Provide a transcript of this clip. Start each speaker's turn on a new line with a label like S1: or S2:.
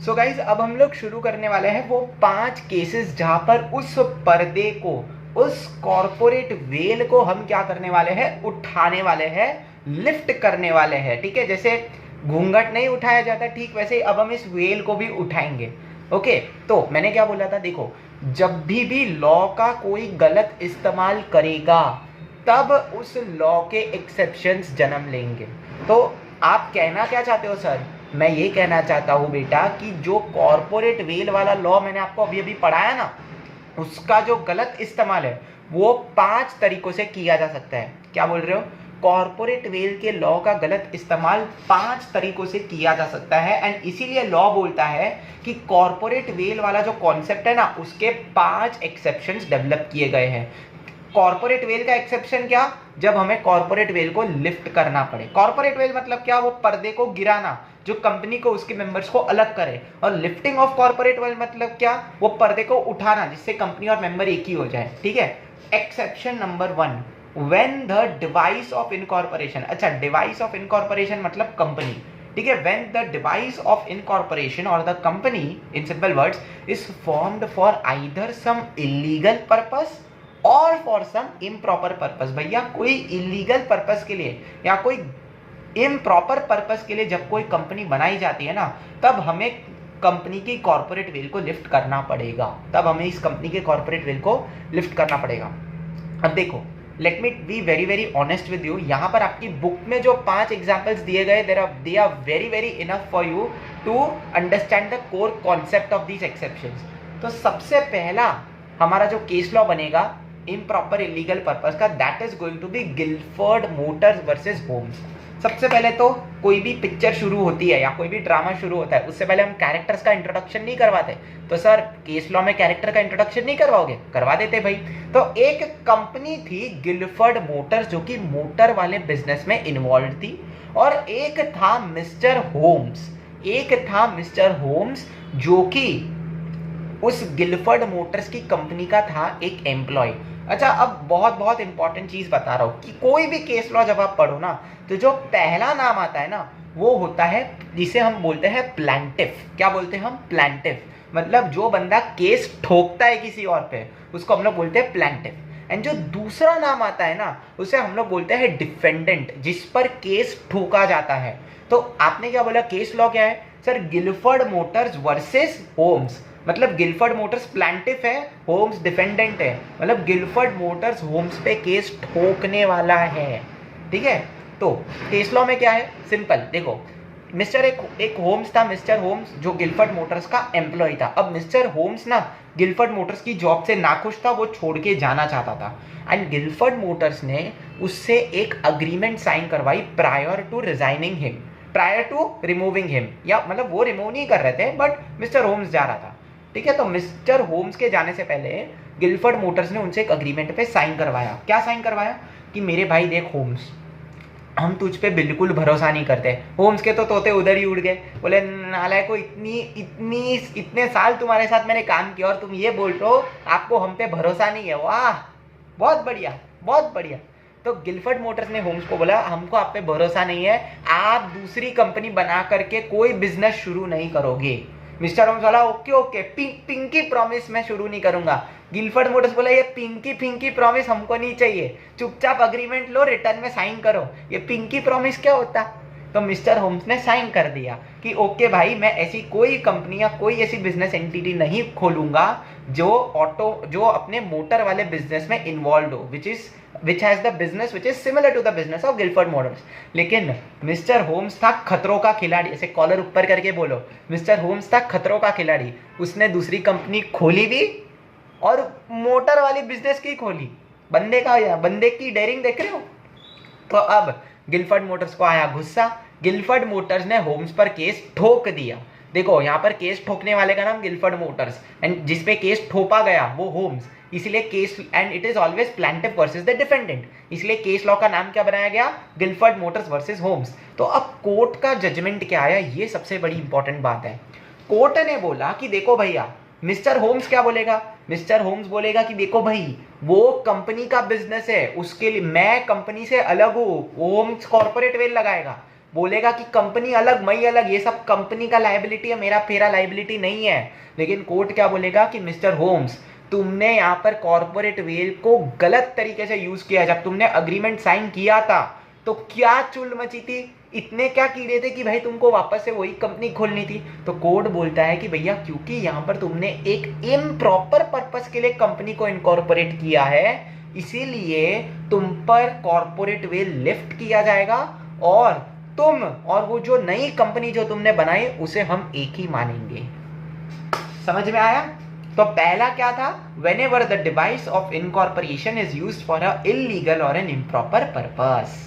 S1: So guys अब हम लोग शुरू करने वाले हैं वो 5 केसेस जहां पर उस पर्दे को, उस कॉर्पोरेट वेल को हम क्या करने वाले हैं, उठाने वाले हैं, लिफ्ट करने वाले हैं। ठीक है, जैसे घूंघट नहीं उठाया जाता ठीक वैसे ही अब हम इस वेल को भी उठाएंगे। ओके, तो मैंने क्या बोला था, देखो जब भी लॉ का कोई गलत इस्तेमाल करेगा तब उस लॉ के एक्सेप्शंस जन्म लेंगे। तो आप कहना क्या चाहते हो सर? मैं ये कहना चाहता हूँ बेटा कि जो कॉर्पोरेट वेल वाला लॉ मैंने आपको अभी अभी पढ़ाया ना, उसका जो गलत इस्तेमाल है वो 5 तरीकों से किया जा सकता है। क्या बोल रहे हो? कॉर्पोरेट वेल के लॉ का गलत इस्तेमाल 5 तरीकों से किया जा सकता है एंड इसीलिए लॉ बोलता है कि कॉर्पोरेट वेल वाला जो कॉन्सेप्ट है ना, उसके 5 एक्सेप्शंस डेवलप किए गए हैं। कॉर्पोरेट वेल का एक्सेप्शन क्या? जब हमें कॉर्पोरेट वेल को लिफ्ट करना पड़े। कॉर्पोरेट वेल मतलब क्या? वो पर्दे को गिराना जो कंपनी को, उसके मेंबर्स को अलग करे। और लिफ्टिंग ऑफ कॉर्पोरेट वेल मतलब क्या? वो पर्दे को उठाना जिससे कंपनी और मेंबर एक ही हो जाए। ठीक है, exception number 1, when the device of incorporation. अच्छा, डिवाइस ऑफ इनकॉर्पोरेशन मतलब कंपनी। ठीक है, when the device of incorporation और the company in simple words is formed for either some illegal purpose और फॉर सम इम्प्रॉपर पर्पस। भैया कोई illegal purpose के लिए या कोई इम्प्रॉपर पर्पस के लिए जब कोई कंपनी बनाई जाती है ना, तब हमें कंपनी की कॉर्पोरेट वेल को लिफ्ट करना पड़ेगा। तब हमें इस कंपनी के कॉर्पोरेट वेल को लिफ्ट करना पड़ेगा। अब देखो, let me be very very honest with you. यहाँ पर आपकी बुक में जो 5 एग्जाम्पल्स दिए गए, they are very very enough for you to understand the core concept of these exceptions. तो सबसे पहला हमारा जो केस लॉ बनेगा इम्प्रॉपर इलीगल पर्पस का, that is going to be Gilford Motors versus Holmes. सबसे पहले तो कोई भी पिक्चर शुरू होती है या कोई भी ड्रामा शुरू होता है, उससे पहले हम कैरेक्टर्स का इंट्रोडक्शन नहीं करवाते। तो सर केस लॉ में कैरेक्टर का इंट्रोडक्शन नहीं करवाओगे? करवा देते भाई। तो एक कंपनी थी गिलफर्ड मोटर्स जो कि मोटर वाले बिजनेस में इन्वॉल्व थी, और एक था मिस्टर होम्स। जो कि उस गिलफर्ड मोटर्स की कंपनी का था एक एम्प्लॉय। अच्छा, अब बहुत इंपॉर्टेंट चीज बता रहा हूं कि कोई भी केस लॉ जब आप पढ़ो ना, तो जो पहला नाम आता है ना, वो होता है जिसे हम बोलते हैं प्लांटिफ। क्या बोलते हैं हम? प्लांटिफ। मतलब जो बंदा केस ठोकता है किसी और पे, उसको हम लोग बोलते हैं प्लांटिफ। एंड जो दूसरा नाम आता है ना, उसे हम लोग बोलते हैं डिफेंडेंट, जिस पर केस ठोका जाता है। तो आपने क्या बोला, केस लॉ क्या है sir? Gilford Motors versus Holmes. मतलब गिलफर्ड मोटर्स प्लांटिफ है, होम्स डिफेंडेंट है। मतलब गिलफर्ड मोटर्स होम्स पे केस ठोकने वाला है। ठीक है, तो केस लॉ में क्या है? सिंपल देखो, एक होम्स था, मिस्टर होम्स, जो गिलफर्ड मोटर्स का एम्प्लॉय था। अब मिस्टर होम्स ना गिलफर्ड मोटर्स की जॉब से नाखुश था, वो छोड़ के जाना चाहता था। एंड गिलफर्ड मोटर्स ने उससे एक अग्रीमेंट साइन करवाई prior to resigning him, prior to removing him. या मतलब वो रिमूव नहीं कर रहे थे, बट मिस्टर होम्स जा रहा था। ठीक है, तो मिस्टर होम्स के जाने से पहले गिलफर्ड मोटर्स ने उनसे एक अग्रीमेंट पे साइन करवाया। क्या साइन करवाया? कि मेरे भाई देख होम्स, हम तुझ पे बिल्कुल भरोसा नहीं करते। होम्स के तो तोते उधर ही उड़ गए, बोले नालायक को, इतने साल तुम्हारे साथ मैंने काम किया और तुम ये बोल रहे हो आपको हम पे भरोसा नहीं है। वाह, बहुत बढ़िया। तो गिलफर्ड मोटर्स ने होम्स को बोला हमको आप पे भरोसा नहीं है, आप दूसरी कंपनी बना करके कोई बिजनेस शुरू नहीं करोगे। मिस्टर होम्स बोला ओके, पिंकी प्रॉमिस मैं शुरू नहीं करूंगा। गिलफर्ड मोटर्स बोला ये पिंकी प्रॉमिस हमको नहीं चाहिए, चुपचाप अग्रीमेंट लो, रिटर्न में साइन करो। ये पिंकी प्रॉमिस क्या होता? तो मिस्टर होम्स ने साइन कर दिया कि ओके भाई, मैं ऐसी कोई कंपनी या कोई ऐसी बिजनेस एंटिटी नहीं खोलूंगा जो अपने मोटर वाले बिजनेस में इन्वॉल्व हो, which has the business which is similar to the business of Guilford Motors। लेकिन मिस्टर होम्स था खतरों का खिलाड़ी। ऐसे कॉलर ऊपर करके बोलो, मिस्टर होम्स था खतरों का खिलाड़ी। उसने दूसरी कंपनी खोली भी और मोटर वाली बिजनेस की खोली। बंदे की डेयरिंग देख रहे हो? तो अब गिलफर्ड मोटर्स को आया गुस्सा, गिलफर्ड मोटर्स ने होम्स पर केस ठोक दिया। देखो यहाँ पर केस ठोकने वाले का नाम गिलफर्ड मोटर्स, एंड जिसपे केस ठोका गया वो होम्स, इसलिए case, and it is always plaintiff versus the defendant, इसलिए केस लॉ का नाम क्या बनाया गया? Gilford Motors versus Holmes. तो अब कोर्ट का जजमेंट क्या आया, ये सबसे बड़ी इंपॉर्टेंट बात है। कोर्ट ने बोला कि देखो भैया, मिस्टर होम्स क्या बोलेगा? मिस्टर होम्स बोलेगा कि देखो भाई, वो कंपनी का बिजनेस है, उसके लिए मैं कंपनी से अलग हूं। होम्स कॉर्पोरेट वेल लगाएगा। बोलेगा कि कंपनी अलग मैं अलग, ये सब कंपनी का लाइबिलिटी है, मेरा फेरा लाइबिलिटी नहीं है। लेकिन कोर्ट क्या बोलेगा कि मिस्टर होम्स, तुमने यहाँ पर कॉर्पोरेट वेल को गलत तरीके से यूज किया। जब तुमने अग्रीमेंट साइन किया था तो क्या चुल मची थी, इतने क्या कीड़े थे कि भाई तुमको वापस से वही कंपनी खोलनी थी। तो कोर्ट बोलता है कि भैया क्योंकि यहाँ पर तुमने एक इम्प्रॉपर पर्पस के लिए कंपनी को इनकॉर्पोरेट किया है, इसीलिए तुम पर कॉर्पोरेट वेल लिफ्ट किया जाएगा और तुम और वो जो नई कंपनी जो तुमने बनाई उसे हम एक ही मानेंगे। समझ में आया? तो पहला क्या था, whenever the device of incorporation is used for a illegal or an improper purpose।